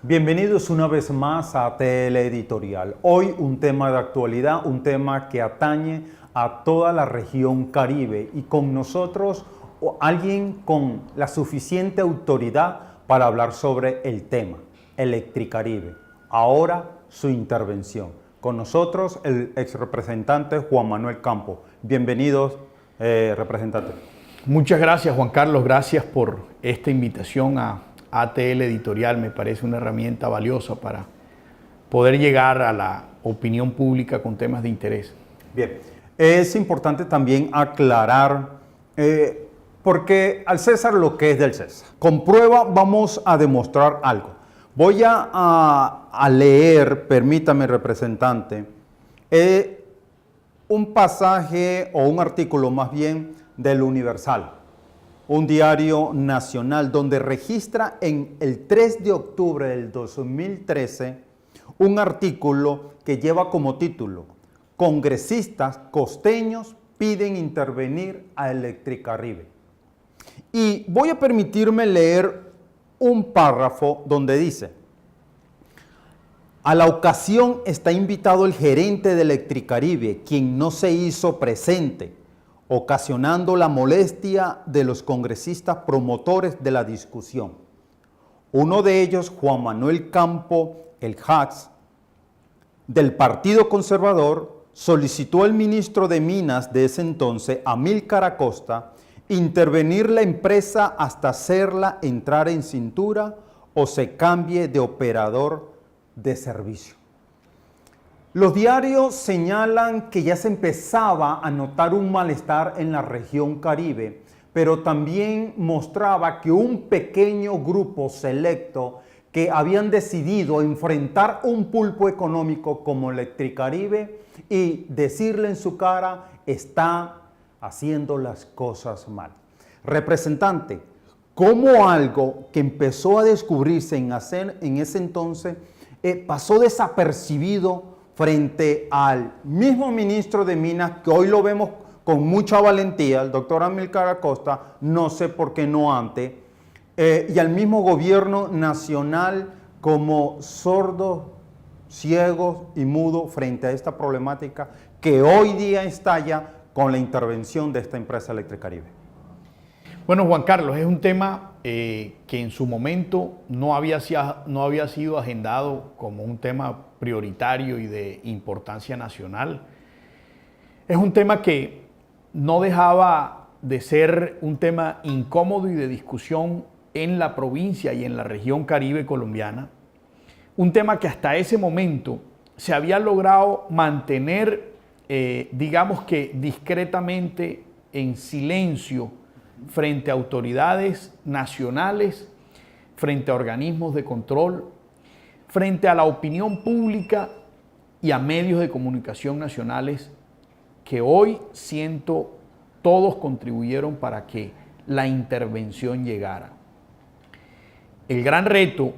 Bienvenidos una vez más a Teleeditorial. Hoy un tema de actualidad, un tema que atañe a toda la región Caribe y con nosotros alguien con la suficiente autoridad para hablar sobre el tema, Electricaribe. Ahora su intervención. Con nosotros el ex representante Juan Manuel Campo. Bienvenidos, representante. Muchas gracias, Juan Carlos. Gracias por esta invitación a ATL Editorial. Me parece una herramienta valiosa para poder llegar a la opinión pública con temas de interés. Bien, es importante también aclarar, porque al César lo que es del César. Con prueba vamos a demostrar algo. Voy a leer, permítame, representante, un pasaje o un artículo más bien del Universal, un diario nacional donde registra en el 3 de octubre del 2013 un artículo que lleva como título: Congresistas costeños piden intervenir a Electricaribe. Y voy a permitirme leer un párrafo donde dice: a la ocasión está invitado el gerente de Electricaribe, quien no se hizo presente, ocasionando la molestia de los congresistas promotores de la discusión. Uno de ellos, Juan Manuel Campo, el Jax, del Partido Conservador, solicitó al ministro de Minas de ese entonces, Amílcar Acosta, intervenir la empresa hasta hacerla entrar en cintura o se cambie de operador de servicio. Los diarios señalan que ya se empezaba a notar un malestar en la región Caribe, pero también mostraba que un pequeño grupo selecto que habían decidido enfrentar un pulpo económico como Electricaribe y decirle en su cara: está haciendo las cosas mal. Representante, ¿cómo algo que empezó a descubrirse en ese entonces pasó desapercibido frente al mismo ministro de Minas, que hoy lo vemos con mucha valentía, el doctor Amílcar Acosta, no sé por qué no antes, y al mismo gobierno nacional como sordos, ciegos y mudos frente a esta problemática que hoy día estalla con la intervención de esta empresa Electricaribe? Bueno, Juan Carlos, es un tema que en su momento no había sido agendado como un tema prioritario y de importancia nacional. Es un tema que no dejaba de ser un tema incómodo y de discusión en la provincia y en la región Caribe colombiana. Un tema que hasta ese momento se había logrado mantener, digamos que discretamente, en silencio, frente a autoridades nacionales, frente a organismos de control, frente a la opinión pública y a medios de comunicación nacionales que hoy siento todos contribuyeron para que la intervención llegara. El gran reto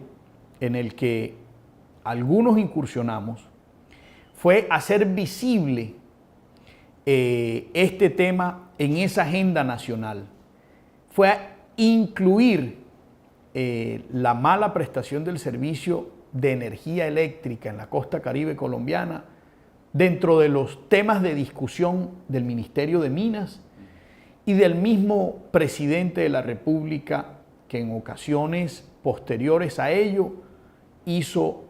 en el que algunos incursionamos fue hacer visible este tema en esa agenda nacional. Fue incluir la mala prestación del servicio de energía eléctrica en la costa Caribe colombiana dentro de los temas de discusión del Ministerio de Minas y del mismo presidente de la República, que en ocasiones posteriores a ello hizo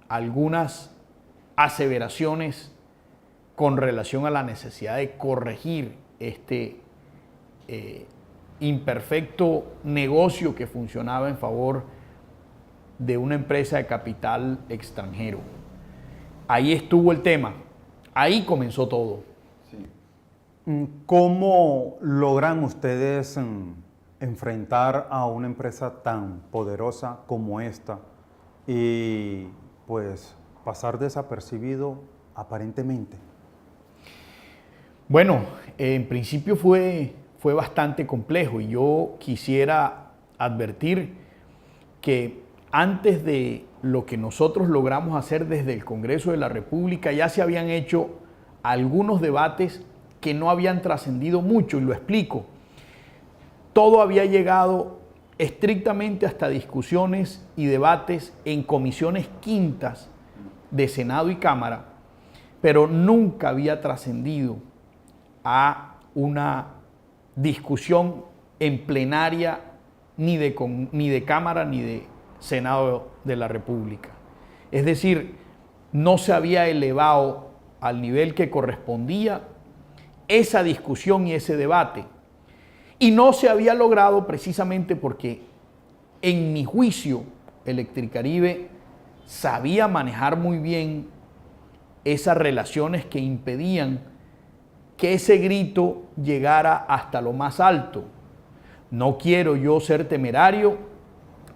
algunas aseveraciones con relación a la necesidad de corregir este imperfecto negocio que funcionaba en favor de una empresa de capital extranjero. Ahí estuvo el tema, ahí comenzó todo. Sí. ¿Cómo logran ustedes enfrentar a una empresa tan poderosa como esta y pues pasar desapercibido aparentemente? Bueno, en principio fue bastante complejo y yo quisiera advertir que antes de lo que nosotros logramos hacer desde el Congreso de la República ya se habían hecho algunos debates que no habían trascendido mucho, y lo explico. Todo había llegado estrictamente hasta discusiones y debates en comisiones quintas de Senado y Cámara, pero nunca había trascendido a una discusión en plenaria ni de Cámara ni de Senado de la República. Es decir, no se había elevado al nivel que correspondía esa discusión y ese debate. Y no se había logrado precisamente porque, en mi juicio, Electricaribe sabía manejar muy bien esas relaciones que impedían que ese grito llegara hasta lo más alto. No quiero yo ser temerario,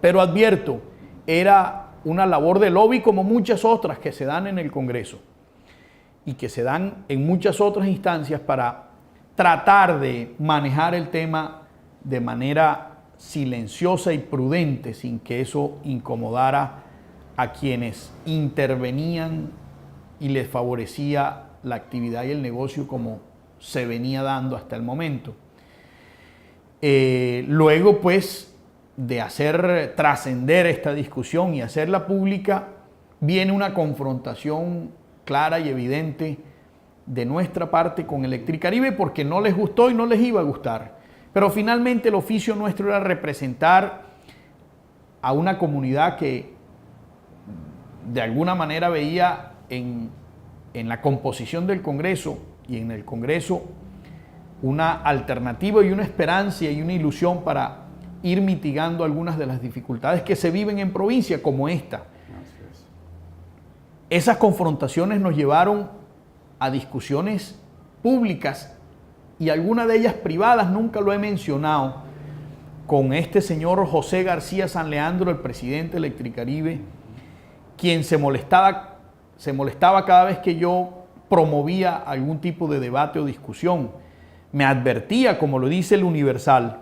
pero advierto, era una labor de lobby como muchas otras que se dan en el Congreso y que se dan en muchas otras instancias para tratar de manejar el tema de manera silenciosa y prudente, sin que eso incomodara a quienes intervenían y les favorecía la actividad y el negocio como se venía dando hasta el momento. Luego, pues, de hacer trascender esta discusión y hacerla pública, viene una confrontación clara y evidente de nuestra parte con Electricaribe porque no les gustó y no les iba a gustar. Pero finalmente el oficio nuestro era representar a una comunidad que de alguna manera veía en la composición del Congreso y en el Congreso una alternativa y una esperanza y una ilusión para ir mitigando algunas de las dificultades que se viven en provincia como esta. Esas confrontaciones nos llevaron a discusiones públicas y algunas de ellas privadas, nunca lo he mencionado, con este señor José García San Leandro, el presidente de Electricaribe, quien se molestaba cada vez que yo promovía algún tipo de debate o discusión. Me advertía, como lo dice el Universal,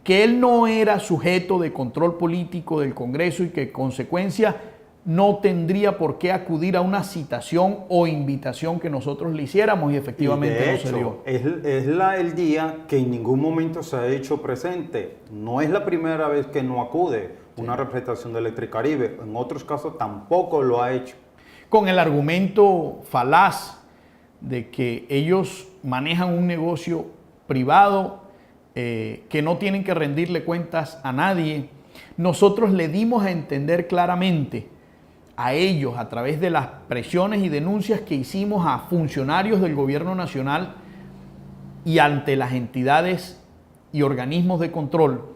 que él no era sujeto de control político del Congreso y que en consecuencia no tendría por qué acudir a una citación o invitación que nosotros le hiciéramos y efectivamente no se dio. Es el día que en ningún momento se ha hecho presente. No es la primera vez que no acude una representación de Electricaribe. En otros casos tampoco lo ha hecho. Con el argumento falaz de que ellos manejan un negocio privado, que no tienen que rendirle cuentas a nadie. Nosotros le dimos a entender claramente a ellos, a través de las presiones y denuncias que hicimos a funcionarios del gobierno nacional y ante las entidades y organismos de control,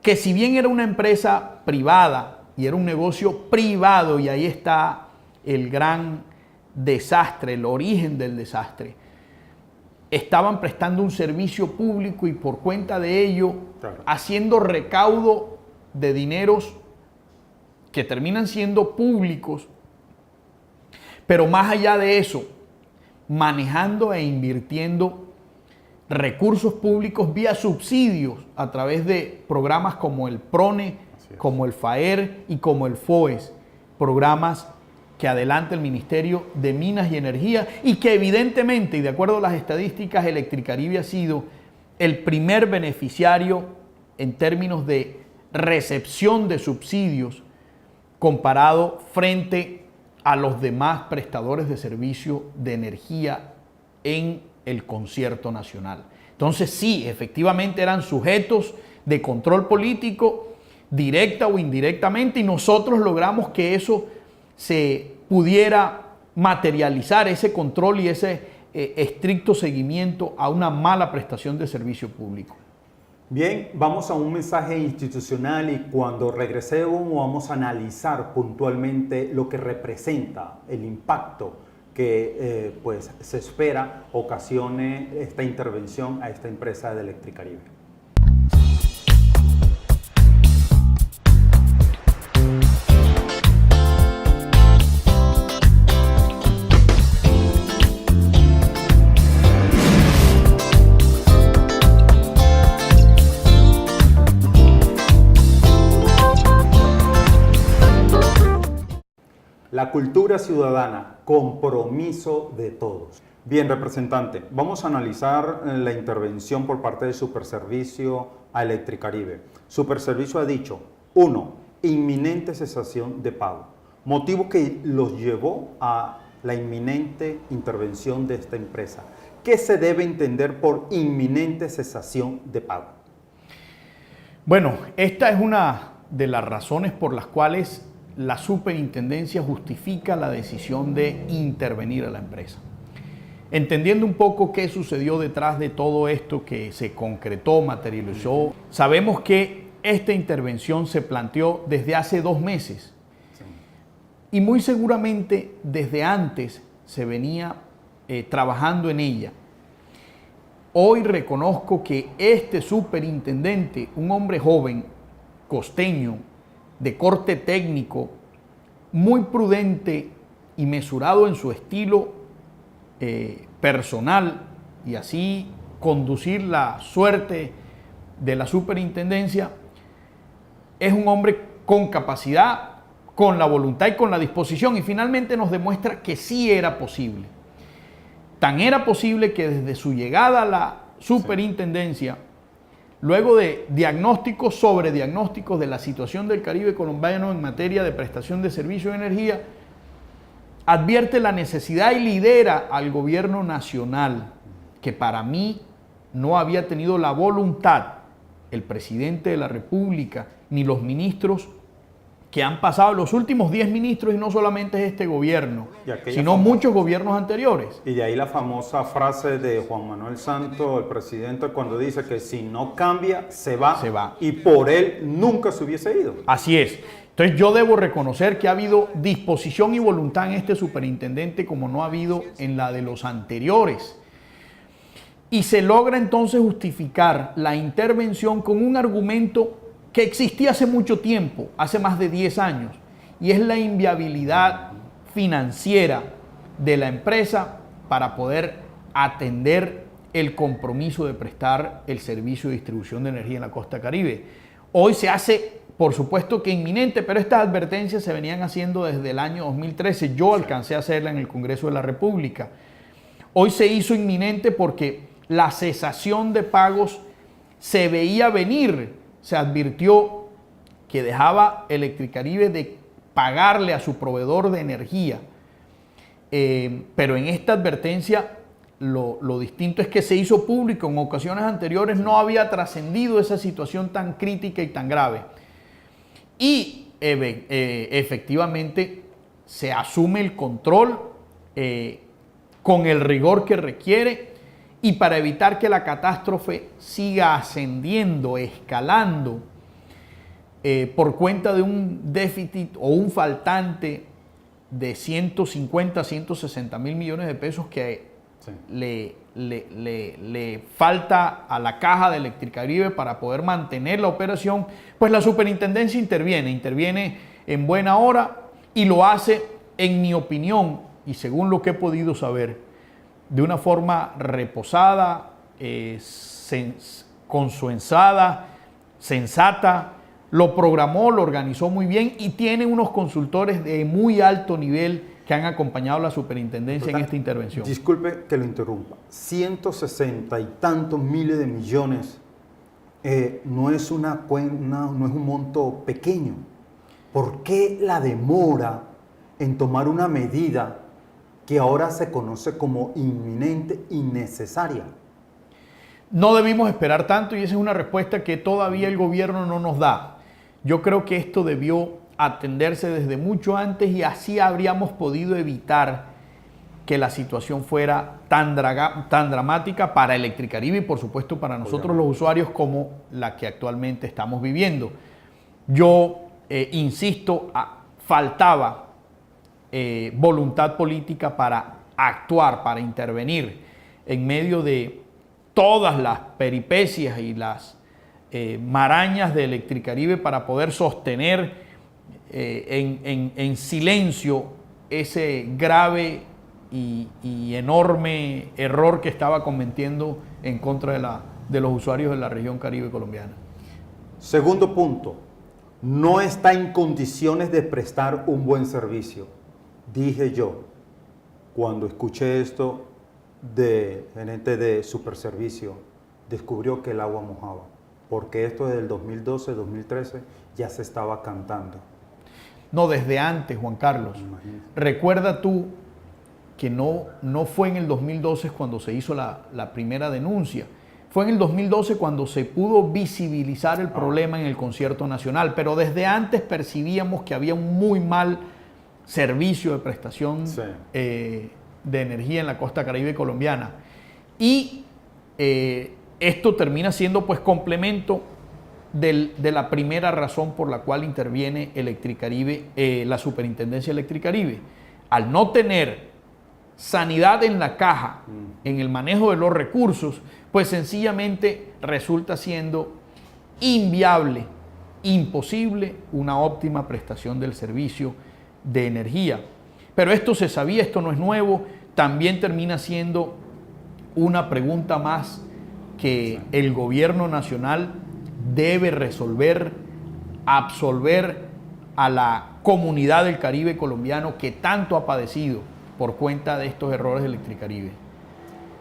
que si bien era una empresa privada y era un negocio privado, y ahí está el gran desastre, el origen del desastre, estaban prestando un servicio público y por cuenta de ello, claro, haciendo recaudo de dineros que terminan siendo públicos, pero más allá de eso, manejando e invirtiendo recursos públicos vía subsidios a través de programas como el PRONE, como el FAER y como el FOES, programas que adelanta el Ministerio de Minas y Energía y que evidentemente, y de acuerdo a las estadísticas, Electricaribe ha sido el primer beneficiario en términos de recepción de subsidios comparado frente a los demás prestadores de servicio de energía en el concierto nacional. Entonces sí, efectivamente eran sujetos de control político, directa o indirectamente, y nosotros logramos que eso se pudiera materializar, ese control y ese estricto seguimiento a una mala prestación de servicio público. Bien, vamos a un mensaje institucional y cuando regresemos vamos a analizar puntualmente lo que representa el impacto que pues se espera ocasione esta intervención a esta empresa de Electricaribe. La cultura ciudadana, compromiso de todos. Bien, representante, vamos a analizar la intervención por parte del Superservicio a Electricaribe. Superservicio ha dicho, 1, inminente cesación de pago, motivo que los llevó a la inminente intervención de esta empresa. ¿Qué se debe entender por inminente cesación de pago? Bueno, esta es una de las razones por las cuales la superintendencia justifica la decisión de intervenir a la empresa. Entendiendo un poco qué sucedió detrás de todo esto que se concretó, materializó, sabemos que esta intervención se planteó desde hace 2 meses y muy seguramente desde antes se venía trabajando en ella. Hoy reconozco que este superintendente, un hombre joven, costeño, de corte técnico, muy prudente y mesurado en su estilo personal y así conducir la suerte de la superintendencia, es un hombre con capacidad, con la voluntad y con la disposición, y finalmente nos demuestra que sí era posible. Tan era posible que desde su llegada a la superintendencia, luego de diagnósticos sobre diagnósticos de la situación del Caribe colombiano en materia de prestación de servicio de energía, advierte la necesidad y lidera al gobierno nacional, que para mí no había tenido la voluntad, el presidente de la República, ni los ministros que han pasado, los últimos 10 ministros, y no solamente es este gobierno, sino muchos gobiernos anteriores. Y de ahí la famosa frase de Juan Manuel Santos, el presidente, cuando dice que si no cambia, se va. Y por él nunca se hubiese ido. Así es. Entonces yo debo reconocer que ha habido disposición y voluntad en este superintendente como no ha habido en la de los anteriores. Y se logra entonces justificar la intervención con un argumento que existía hace mucho tiempo, hace más de 10 años, y es la inviabilidad financiera de la empresa para poder atender el compromiso de prestar el servicio de distribución de energía en la costa Caribe. Hoy se hace, por supuesto que inminente, pero estas advertencias se venían haciendo desde el año 2013. Yo alcancé a hacerla en el Congreso de la República. Hoy se hizo inminente porque la cesación de pagos se veía venir. Se advirtió que dejaba Electricaribe de pagarle a su proveedor de energía. Pero en esta advertencia lo distinto es que se hizo público. En ocasiones anteriores no había trascendido esa situación tan crítica y tan grave. Y efectivamente se asume el control con el rigor que requiere, y para evitar que la catástrofe siga ascendiendo, escalando, por cuenta de un déficit o un faltante de 150, 160 mil millones de pesos que le falta a la caja de Electricaribe para poder mantener la operación, pues la superintendencia interviene en buena hora y lo hace, en mi opinión, y según lo que he podido saber, de una forma reposada, consensuada, sensata. Lo programó, lo organizó muy bien y tiene unos consultores de muy alto nivel que han acompañado a la superintendencia en esta intervención. Disculpe que lo interrumpa. 160 y tantos miles de millones no es un monto pequeño. ¿Por qué la demora en tomar una medida que ahora se conoce como inminente y necesaria? No debimos esperar tanto y esa es una respuesta que todavía el gobierno no nos da. Yo creo que esto debió atenderse desde mucho antes y así habríamos podido evitar que la situación fuera tan dramática para Electricaribe y por supuesto para nosotros los usuarios como la que actualmente estamos viviendo. Yo insisto, faltaba voluntad política para actuar, para intervenir en medio de todas las peripecias y las marañas de Electricaribe para poder sostener en silencio ese grave y enorme error que estaba cometiendo en contra de los usuarios de la región Caribe colombiana. Segundo punto, no está en condiciones de prestar un buen servicio. Dije yo, cuando escuché esto de gerente de Superservicio, descubrió que el agua mojaba. porque esto desde el 2012, 2013 ya se estaba cantando. No, desde antes, Juan Carlos. Imagínate. Recuerda tú que no fue en el 2012 cuando se hizo la primera denuncia. Fue en el 2012 cuando se pudo visibilizar el problema en el concierto nacional, pero desde antes percibíamos que había un muy mal servicio de prestación de energía en la costa caribe colombiana. Y esto termina siendo pues complemento de la primera razón por la cual interviene Electricaribe, la Superintendencia Electricaribe. Al no tener sanidad en la caja, en el manejo de los recursos, pues sencillamente resulta siendo inviable, imposible una óptima prestación del servicio de energía. Pero esto se sabía, esto no es nuevo, también termina siendo una pregunta más que el gobierno nacional debe resolver, absolver a la comunidad del Caribe colombiano que tanto ha padecido por cuenta de estos errores de Electricaribe.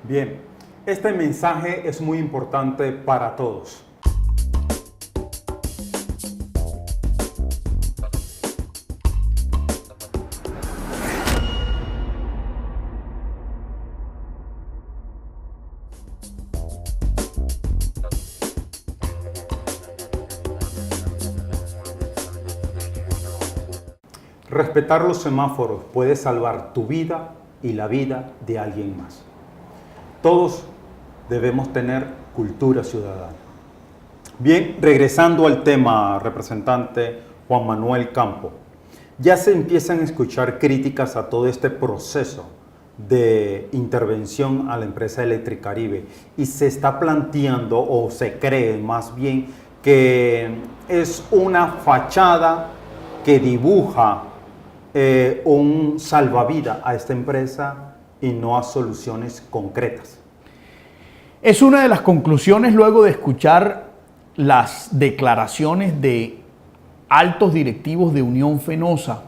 Bien, este mensaje es muy importante para todos. Respetar los semáforos puede salvar tu vida y la vida de alguien más. Todos debemos tener cultura ciudadana. Bien, regresando al tema, representante Juan Manuel Campo, ya se empiezan a escuchar críticas a todo este proceso de intervención a la empresa Electricaribe y se está planteando, o se cree más bien, que es una fachada que dibuja un salvavidas a esta empresa y no a soluciones concretas. Es una de las conclusiones luego de escuchar las declaraciones de altos directivos de Unión Fenosa,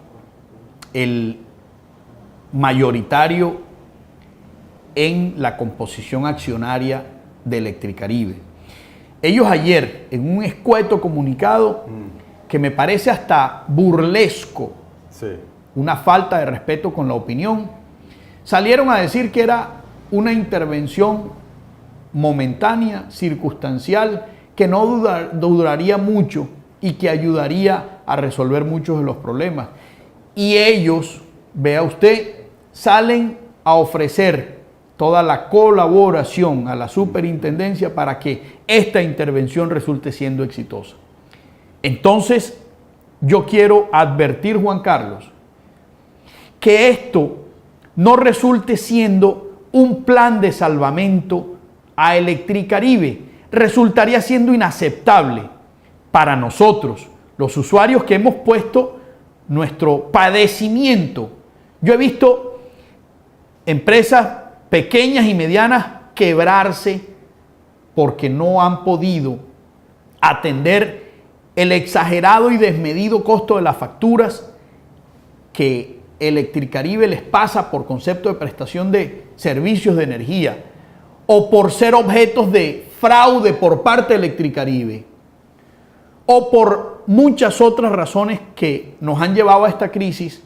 el mayoritario en la composición accionaria de Electricaribe. Ellos ayer, en un escueto comunicado que me parece hasta burlesco, una falta de respeto con la opinión, salieron a decir que era una intervención momentánea, circunstancial, que no duraría mucho y que ayudaría a resolver muchos de los problemas. Y ellos, vea usted, salen a ofrecer toda la colaboración a la superintendencia para que esta intervención resulte siendo exitosa. Entonces, yo quiero advertir, Juan Carlos, que esto no resulte siendo un plan de salvamento a Electricaribe. Resultaría siendo inaceptable para nosotros, los usuarios que hemos puesto nuestro padecimiento. Yo he visto empresas pequeñas y medianas quebrarse porque no han podido atender el exagerado y desmedido costo de las facturas que Electricaribe les pasa por concepto de prestación de servicios de energía o por ser objetos de fraude por parte de Electricaribe o por muchas otras razones que nos han llevado a esta crisis,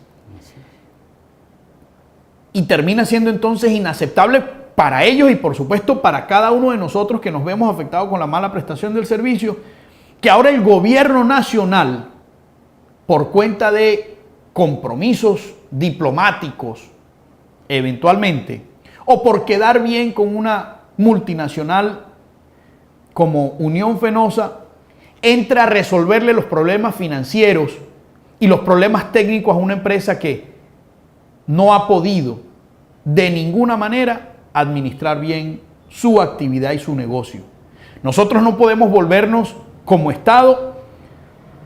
y termina siendo entonces inaceptable para ellos y por supuesto para cada uno de nosotros que nos vemos afectados con la mala prestación del servicio, que ahora el gobierno nacional, por cuenta de compromisos diplomáticos eventualmente, o por quedar bien con una multinacional como Unión Fenosa, entra a resolverle los problemas financieros y los problemas técnicos a una empresa que no ha podido de ninguna manera administrar bien su actividad y su negocio. Nosotros no podemos volvernos como Estado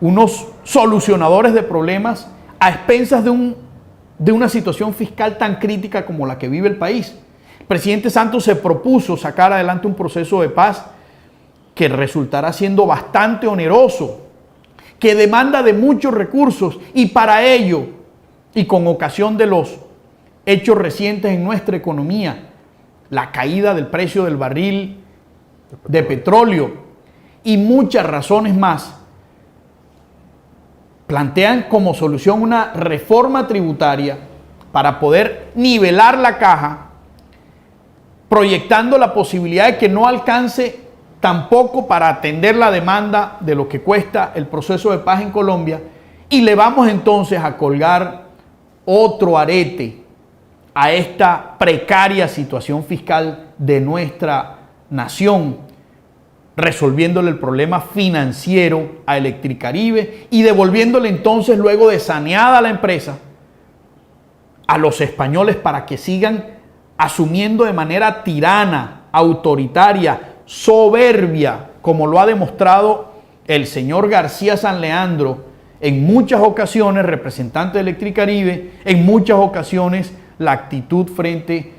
unos solucionadores de problemas a expensas de una situación fiscal tan crítica como la que vive el país. El presidente Santos se propuso sacar adelante un proceso de paz que resultará siendo bastante oneroso, que demanda de muchos recursos, y para ello, y con ocasión de los hechos recientes en nuestra economía, la caída del precio del barril de petróleo y muchas razones más, plantean como solución una reforma tributaria para poder nivelar la caja, proyectando la posibilidad de que no alcance tampoco para atender la demanda de lo que cuesta el proceso de paz en Colombia, y le vamos entonces a colgar otro arete a esta precaria situación fiscal de nuestra nación, resolviéndole el problema financiero a Electricaribe y devolviéndole entonces, luego de saneada la empresa, a los españoles para que sigan asumiendo de manera tirana, autoritaria, soberbia, como lo ha demostrado el señor García San Leandro en muchas ocasiones, representante de Electricaribe, en muchas ocasiones la actitud frente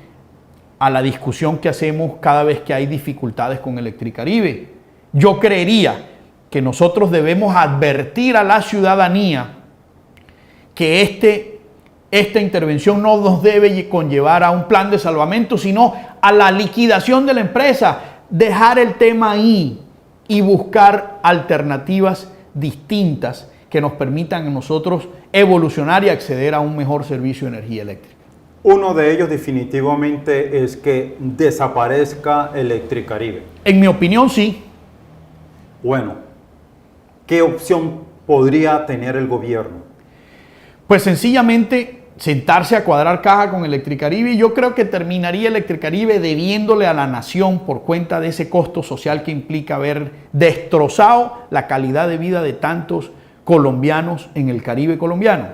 a la discusión que hacemos cada vez que hay dificultades con Electricaribe. Yo creería que nosotros debemos advertir a la ciudadanía que esta intervención no nos debe conllevar a un plan de salvamento, sino a la liquidación de la empresa, dejar el tema ahí y buscar alternativas distintas que nos permitan a nosotros evolucionar y acceder a un mejor servicio de energía eléctrica. Uno de ellos definitivamente es que desaparezca Electricaribe. En mi opinión, sí. Bueno, ¿qué opción podría tener el gobierno? Pues sencillamente sentarse a cuadrar caja con Electricaribe, y yo creo que terminaría Electricaribe debiéndole a la nación por cuenta de ese costo social que implica haber destrozado la calidad de vida de tantos colombianos en el Caribe colombiano.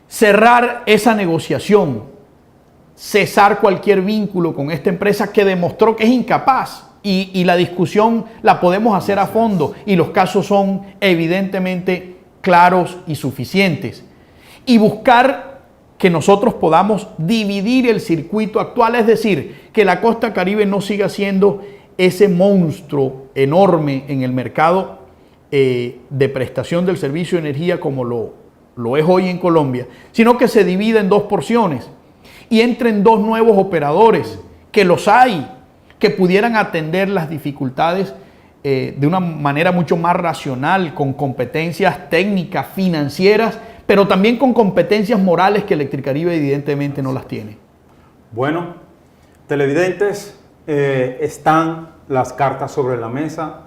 Cerrar esa negociación, cesar cualquier vínculo con esta empresa que demostró que es incapaz, y la discusión la podemos hacer a fondo y los casos son evidentemente claros y suficientes, y buscar que nosotros podamos dividir el circuito actual, es decir, que la costa Caribe no siga siendo ese monstruo enorme en el mercado de prestación del servicio de energía como lo es hoy en Colombia, sino que se divida en dos porciones y entren dos nuevos operadores, que los hay, que pudieran atender las dificultades de una manera mucho más racional, con competencias técnicas, financieras, pero también con competencias morales que Electricaribe evidentemente no las tiene. Bueno, televidentes, están las cartas sobre la mesa.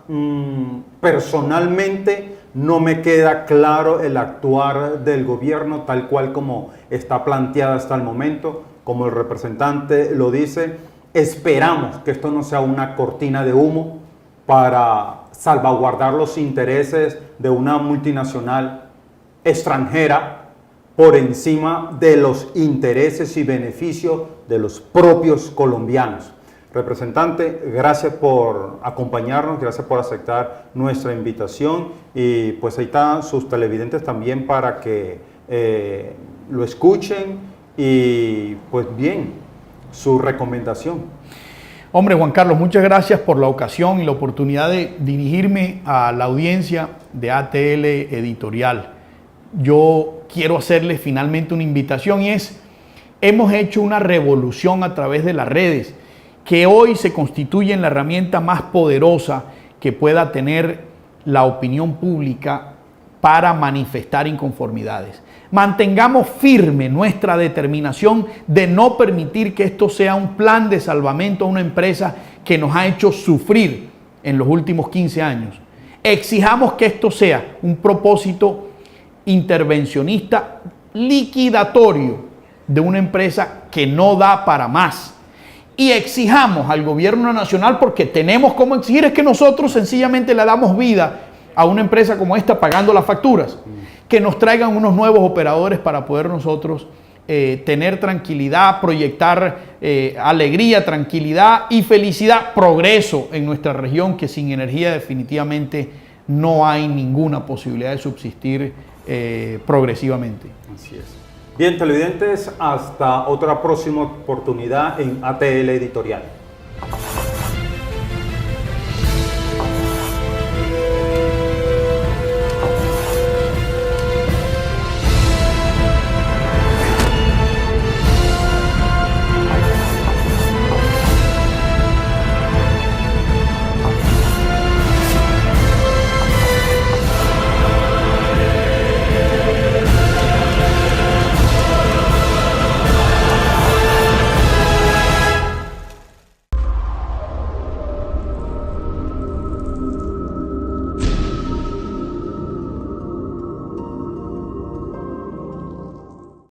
Personalmente no me queda claro el actuar del gobierno tal cual como está planteada hasta el momento. Como el representante lo dice, esperamos que esto no sea una cortina de humo para salvaguardar los intereses de una multinacional extranjera por encima de los intereses y beneficios de los propios colombianos. Representante, gracias por acompañarnos, gracias por aceptar nuestra invitación, y pues ahí están sus televidentes también para que lo escuchen y pues bien, su recomendación. Hombre, Juan Carlos, muchas gracias por la ocasión y la oportunidad de dirigirme a la audiencia de ATL Editorial. Yo quiero hacerles finalmente una invitación, y es: hemos hecho una revolución a través de las redes que hoy se constituyen la herramienta más poderosa que pueda tener la opinión pública para manifestar inconformidades. Mantengamos firme nuestra determinación de no permitir que esto sea un plan de salvamento a una empresa que nos ha hecho sufrir en los últimos 15 años. Exijamos que esto sea un propósito intervencionista liquidatorio de una empresa que no da para más. Y exijamos al gobierno nacional, porque tenemos como exigir, es que nosotros sencillamente le damos vida a una empresa como esta pagando las facturas, que nos traigan unos nuevos operadores para poder nosotros tener tranquilidad, proyectar alegría, tranquilidad y felicidad, progreso en nuestra región, que sin energía definitivamente no hay ninguna posibilidad de subsistir progresivamente. Así es. Bien, televidentes, hasta otra próxima oportunidad en ATL Editorial.